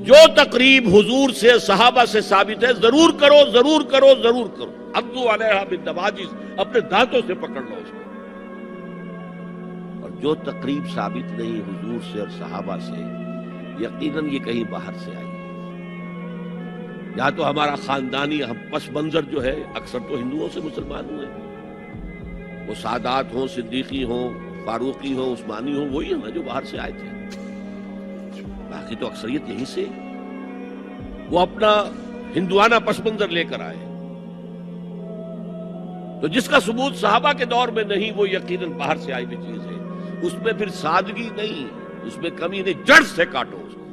جو تقریب حضور سے صحابہ سے ثابت ہے ضرور کرو ضرور کرو ضرور کرو. عضوا علیہا بالنواجذ، اپنے دانتوں سے پکڑ لو اس کو. اور جو تقریب ثابت نہیں حضور سے اور صحابہ سے، یقیناً یہ کہیں باہر سے آئی. یا تو ہمارا خاندانی پس منظر جو ہے، اکثر تو ہندوؤں سے مسلمان ہوئے، وہ سادات ہوں، صدیقی ہوں، فاروقی ہوں، عثمانی ہوں، وہی ہیں جو باہر سے آئے تھے. باقی تو اکثریت یہیں سے وہ اپنا ہندوانہ پس منظر لے کر آئے. تو جس کا ثبوت صحابہ کے دور میں نہیں، وہ یقیناً باہر سے آئی ہوئی چیز ہے. اس میں پھر سادگی نہیں، اس میں کمی نہیں، جڑ سے کاٹو اس کو.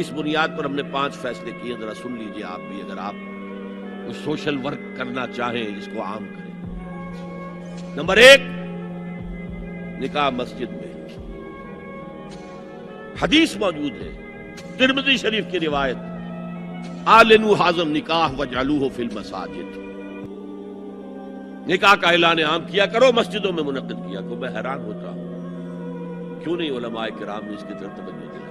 اس بنیاد پر ہم نے 5 فیصلے کیے، ذرا سن لیجئے آپ بھی. اگر آپ کچھ سوشل ورک کرنا چاہیں اس کو عام کریں. نمبر 1، نکاح مسجد میں. حدیث موجود ہے، ترمذی شریف کی روایت، اعلنوا ھذا النکاح واجعلوہ فی المساجد. نکاح کا اعلان عام کیا کرو، مسجدوں میں منعقد کیا کرو. میں حیران ہوتا ہوں کیوں نہیں علماء کرام نے اس کی طرف توجہ دلائی.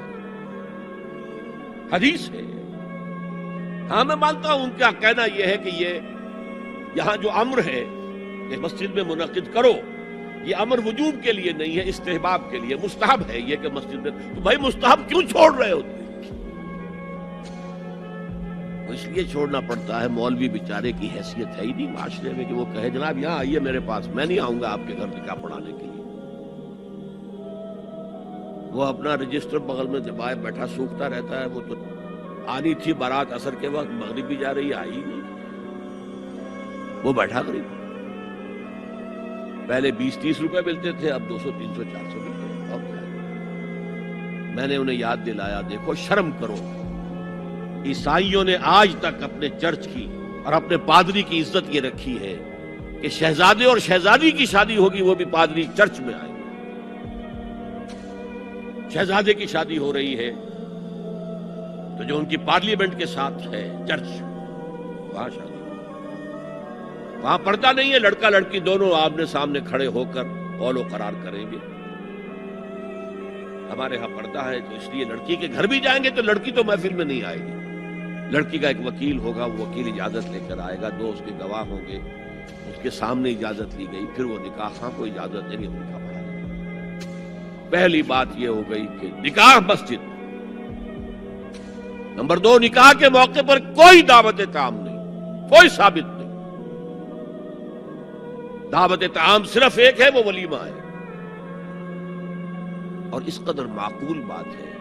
حدیث ہے. ہاں میں مانتا ہوں، ان کا کہنا یہ ہے کہ یہ یہاں جو امر ہے کہ مسجد میں منعقد کرو، یہ امر وجوب کے لیے نہیں ہے، استحباب کے لیے. مستحب ہے یہ کہ مسجد میں. تو بھائی مستحب کیوں چھوڑ رہے ہو؟ اس لیے چھوڑنا پڑتا ہے، مولوی بیچارے کی حیثیت ہے ہی نہیں معاشرے میں کہ وہ کہے جناب یہاں آئیے میرے پاس، میں نہیں آؤں گا آپ کے گھر نکاح پڑھانے کے لیے. وہ اپنا رجسٹر بغل میں دبائے بیٹھا سوکھتا رہتا ہے. وہ تو آنی تھی بارات عصر کے وقت، مغرب بھی جا رہی، آئی نہیں، وہ بیٹھا قریب. پہلے 20-30 روپے ملتے تھے، اب 200 300 400 ملتے ہیں. اب کیا؟ میں نے انہیں یاد دلایا، دیکھو شرم کرو. عیسائیوں نے آج تک اپنے چرچ کی اور اپنے پادری کی عزت یہ رکھی ہے کہ شہزادے اور شہزادی کی شادی ہوگی وہ بھی پادری چرچ میں آئے. شہزادے کی شادی ہو رہی ہے تو جو ان کی پارلیمنٹ کے ساتھ ہے چرچ، وہاں شادی، وہاں پردہ نہیں ہے. لڑکا لڑکی دونوں آمنے سامنے کھڑے ہو کر قول و قرار کریں گے. ہمارے ہاں پردہ ہے، تو اس لیے لڑکی کے گھر بھی جائیں گے تو لڑکی تو محفل میں نہیں آئے گی. لڑکی کا ایک وکیل ہوگا، وہ وکیل اجازت لے کر آئے گا، 2 اس کے گواہ ہوں گے، اس کے سامنے اجازت لی گئی، پھر وہ نکاح خواہ کو اجازت دینی، نکاح پڑھا گیا. پہلی بات یہ ہو گئی کہ نکاح مسجد. نمبر 2، نکاح کے موقع پر کوئی دعوت طعام نہیں، کوئی ثابت نہیں. دعوت طعام صرف ایک ہے، وہ ولیمہ ہے. اور اس قدر معقول بات ہے،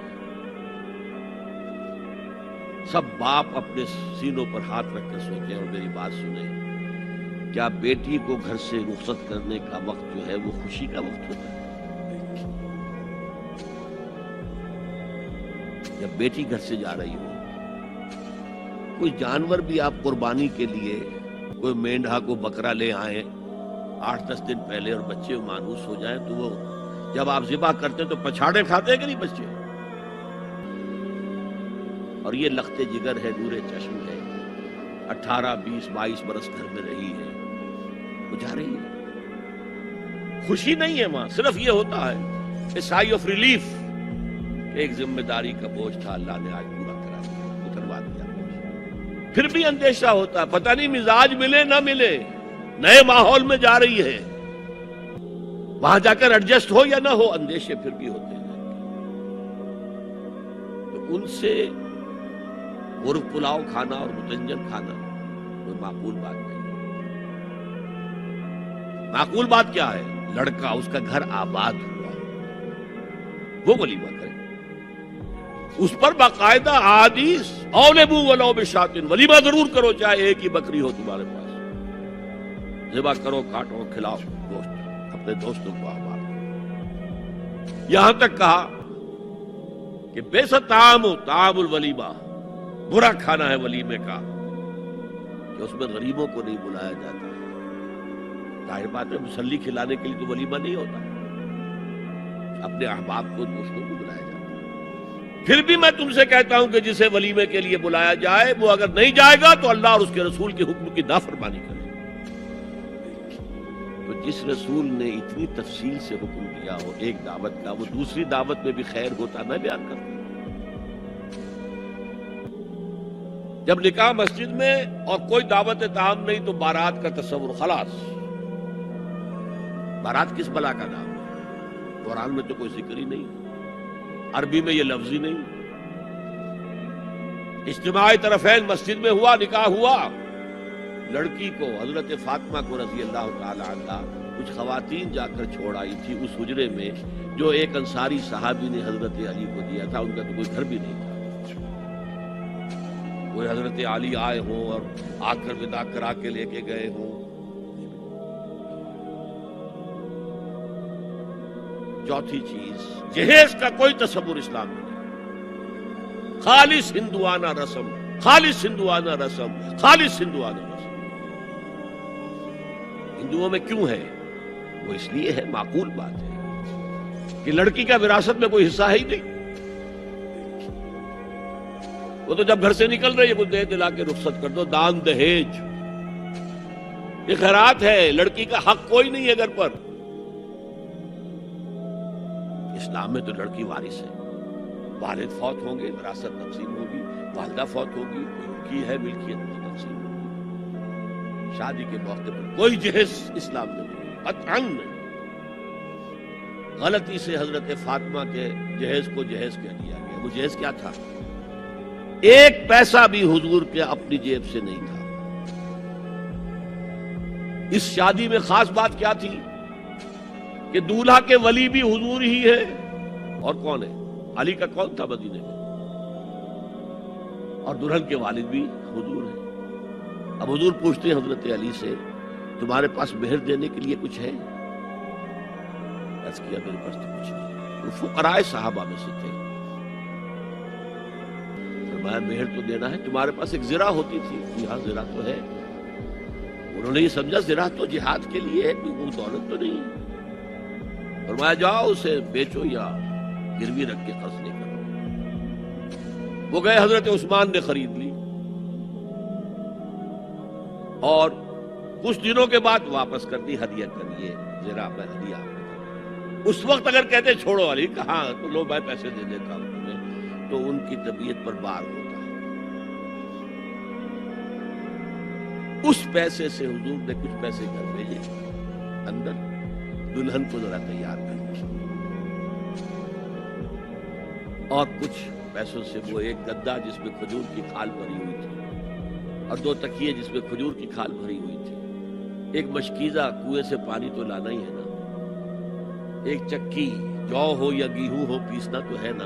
سب باپ اپنے سینوں پر ہاتھ رکھ کر سوچیں اور میری بات سنیں. کیا بیٹی کو گھر سے رخصت کرنے کا وقت جو ہے وہ خوشی کا وقت ہوتا ہے؟ جب بیٹی گھر سے جا رہی ہو، کوئی جانور بھی آپ قربانی کے لیے، کوئی مینڈھا کو بکرا لے آئیں 8-10 دن پہلے اور بچے مانوس ہو جائیں، تو وہ جب آپ ذبح کرتے ہیں تو پچھاڑے کھاتے ہیں کہ نہیں بچے؟ اور یہ لخت جگر ہے، نور چشم ہے، 18 20 22 برس گھر میں رہی ہے، وہ جا رہی ہے. خوشی نہیں ہے وہاں، صرف یہ ہوتا ہے سائی آف ریلیف کہ ایک ذمہ داری کا بوجھ تھا، اللہ نے آج پورا کرا دیا، اتروا دیا. پھر بھی اندیشہ ہوتا ہے، پتہ نہیں مزاج ملے نہ ملے، نئے ماحول میں جا رہی ہے، وہاں جا کر ایڈجسٹ ہو یا نہ ہو، اندیشے پھر بھی ہوتے ہیں. تو ان سے مرغ پلاؤ کھانا اور متنجن کھانا کوئی معقول بات نہیں. معقول بات کیا ہے؟ لڑکا، اس کا گھر آباد ہوا، وہ ولیمہ کرے، اس پر باقاعدہ حدیث اولبو ولو بشاۃ، ولیمہ ضرور کرو چاہے ایک ہی بکری ہو تمہارے پاس، ذبح کرو، کاٹو، کھلاؤ گوشت اپنے دوستوں کو آباد. یہاں تک کہا کہ بے طعام الولیمہ، برا کھانا ہے ولیمے کا کہ اس میں غریبوں کو نہیں بلایا جاتا. ظاہر بات ہے، مسلی کھلانے کے لیے تو ولیمہ نہیں ہوتا، اپنے احباب کو، دوستوں کو بلایا جاتا. پھر بھی میں تم سے کہتا ہوں کہ جسے ولیمے کے لیے بلایا جائے، وہ اگر نہیں جائے گا تو اللہ اور اس کے رسول کے حکم کی نافرمانی کرے. تو جس رسول نے اتنی تفصیل سے حکم دیا ہو ایک دعوت کا، وہ دوسری دعوت میں بھی خیر ہوتا نہ بیان کرتا. جب نکاح مسجد میں اور کوئی دعوت طعام نہیں تو بارات کا تصور خلاص. بارات کس بلا کا نام ہے؟ قرآن میں تو کوئی ذکر ہی نہیں، عربی میں یہ لفظ ہی نہیں. اجتماع طرفین مسجد میں ہوا، نکاح ہوا. لڑکی کو حضرت فاطمہ کو رضی اللہ تعالی عنہ کچھ خواتین جا کر چھوڑ آئی تھی اس حجرے میں جو ایک انصاری صحابی نے حضرت علی کو دیا تھا. ان کا تو کوئی گھر بھی نہیں تھا. کوئی حضرت علی آئے ہوں اور آ کر ودا کرا کے لے کے گئے ہوں. چوتھی چیز، جہیز کا کوئی تصور اسلام میں نہیں. خالص ہندوانہ رسم، خالص ہندوانہ رسم، خالص ہندوانہ رسم. ہندوؤں میں کیوں ہے؟ وہ اس لیے ہے، معقول بات ہے کہ لڑکی کا وراثت میں کوئی حصہ ہے ہی نہیں. وہ تو جب گھر سے نکل رہی ہے کچھ دے دلا کے رخصت کر دو. دان دہیج یہ خیرات ہے، لڑکی کا حق کوئی نہیں ہے گھر پر. اسلام میں تو لڑکی وارث ہے. والد فوت ہوں گے وراثت تقسیم ہوگی، والدہ فوت ہوگی ان کی ہے ملکیت تو تقسیم ہوگی. شادی کے موقع پر کوئی جہیز اسلام میں نہیں، قطعاً نہیں. غلطی سے حضرت فاطمہ کے جہیز کو جہیز کہہ دیا گیا. وہ جہیز کیا تھا؟ ایک پیسہ بھی حضور کے اپنی جیب سے نہیں تھا. اس شادی میں خاص بات کیا تھی کہ دولہا کے ولی بھی حضور ہی ہے. اور کون ہے؟ علی کا کون تھا مدینے میں؟ اور دلہن کے والد بھی حضور ہیں. اب حضور پوچھتے ہیں حضرت علی سے، تمہارے پاس مہر دینے کے لیے کچھ ہے؟ عرض کیا میرے پاس تو کچھ نہیں. وہ فقراء صحابہ میں سے تھے. فرمایا مہر تو دینا ہے. تمہارے پاس ایک زرہ ہوتی تھی؟ یہاں زرہ تو ہے. انہوں نے یہ سمجھا زرہ تو جہاد کے لیے ہے، کوئی دولت تو نہیں. فرمایا جاؤ اسے بیچو یا گروی رکھ کے قرض لے کر. وہ گئے، حضرت عثمان نے خرید لی اور کچھ دنوں کے بعد واپس کر دی. ہدیہ کریے زرہ میں ہدیہ آپ کو. اس وقت اگر کہتے چھوڑو علی، کہاں تو لو میں پیسے دے دیتا ہوں تمہیں، تو ان کی طبیعت پر بار ہوتا. اس پیسے سے حضور نے کچھ پیسے گھر بھیجے اندر، دلہن کو ذرا تیار کر دیا. اور کچھ پیسوں سے وہ ایک گدا جس میں کھجور کی کھال بھری ہوئی تھی اور 2 تکیے جس میں کھجور کی کھال بھری ہوئی تھی. ایک مشکیزہ، کنویں سے پانی تو لانا ہی ہے نا. ایک چکی، جو ہو یا گیہوں ہو پیسنا تو ہے نا.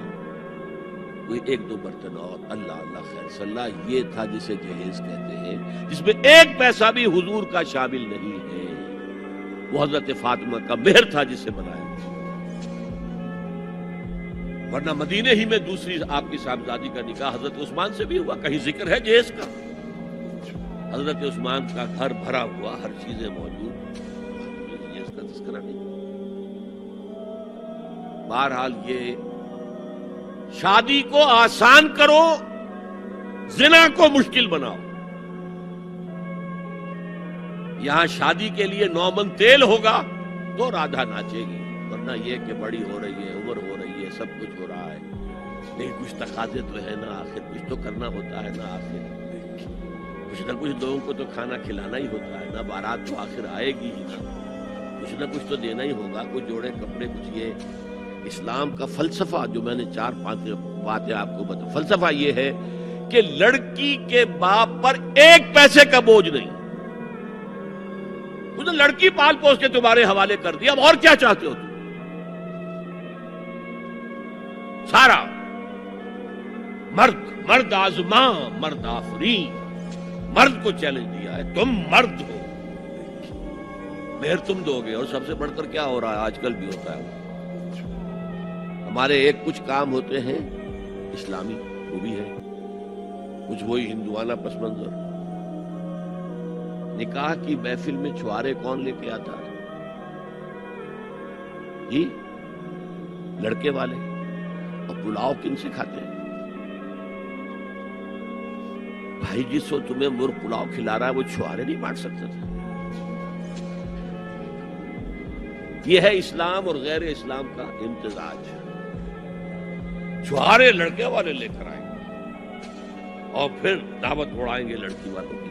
کوئی 1-2 برتن اور. اللہ اللہ خیر صلی اللہ. یہ تھا جسے جہیز کہتے ہیں، جس میں ایک پیسہ بھی حضور کا شامل نہیں ہے. وہ حضرت فاطمہ کا مہر تھا جسے بنایا. ورنہ مدینے ہی میں دوسری آپ کی صاحبزادی کا نکاح حضرت عثمان سے بھی ہوا. کہیں ذکر ہے جہیز کا؟ حضرت عثمان کا گھر بھرا ہوا، ہر چیزیں موجود، جہیز کا تذکرہ نہیں. بہرحال یہ شادی کو آسان کرو، زنا کو مشکل بناؤ. یہاں شادی کے لیے 9 من تیل ہوگا تو رادھا ناچے گی. ورنہ یہ کہ بڑی ہو رہی ہے، عمر ہو رہی ہے، سب کچھ ہو رہا ہے، لیکن کچھ تقاضے تو ہے نا. آخر کچھ تو کرنا ہوتا ہے نا. آخر کچھ نہ کچھ لوگوں کو تو کھانا کھلانا ہی ہوتا ہے نا. بارات تو آخر آئے گی ہی نا. کچھ نہ کچھ تو دینا ہی ہوگا. کچھ جوڑے کپڑے، کچھ. یہ اسلام کا فلسفہ جو میں نے 4-5 باتیں آپ کو بتا. فلسفہ یہ ہے کہ لڑکی کے باپ پر ایک پیسے کا بوجھ نہیں. تو لڑکی پال پوس کے تمہارے حوالے کر دیا، اب اور کیا چاہتے ہو تم؟ سارا مرد آزماں مرد آفرین. مرد کو چیلنج دیا ہے، تم مرد ہو، مہر تم دو گے. اور سب سے بڑھ کر کیا ہو رہا ہے آج کل بھی ہوتا ہے، ہمارے ایک کچھ کام ہوتے ہیں اسلامی، وہ بھی ہے کچھ وہی ہندوانہ پس منظر. نکاح کی محفل میں چھوارے کون لے کے آتا ہے؟ جی لڑکے والے. اور پلاؤ کن سے کھاتے ہیں؟ بھائی جس کو تمہیں مرغ پلاؤ کھلا رہا ہے وہ چھوارے نہیں بانٹ سکتے تھے؟ یہ ہے اسلام اور غیر اسلام کا امتزاج. چھوارے لڑکے والے لے کر آئے. اور پھر دعوت اڑائیں گے لڑکی والوں کی.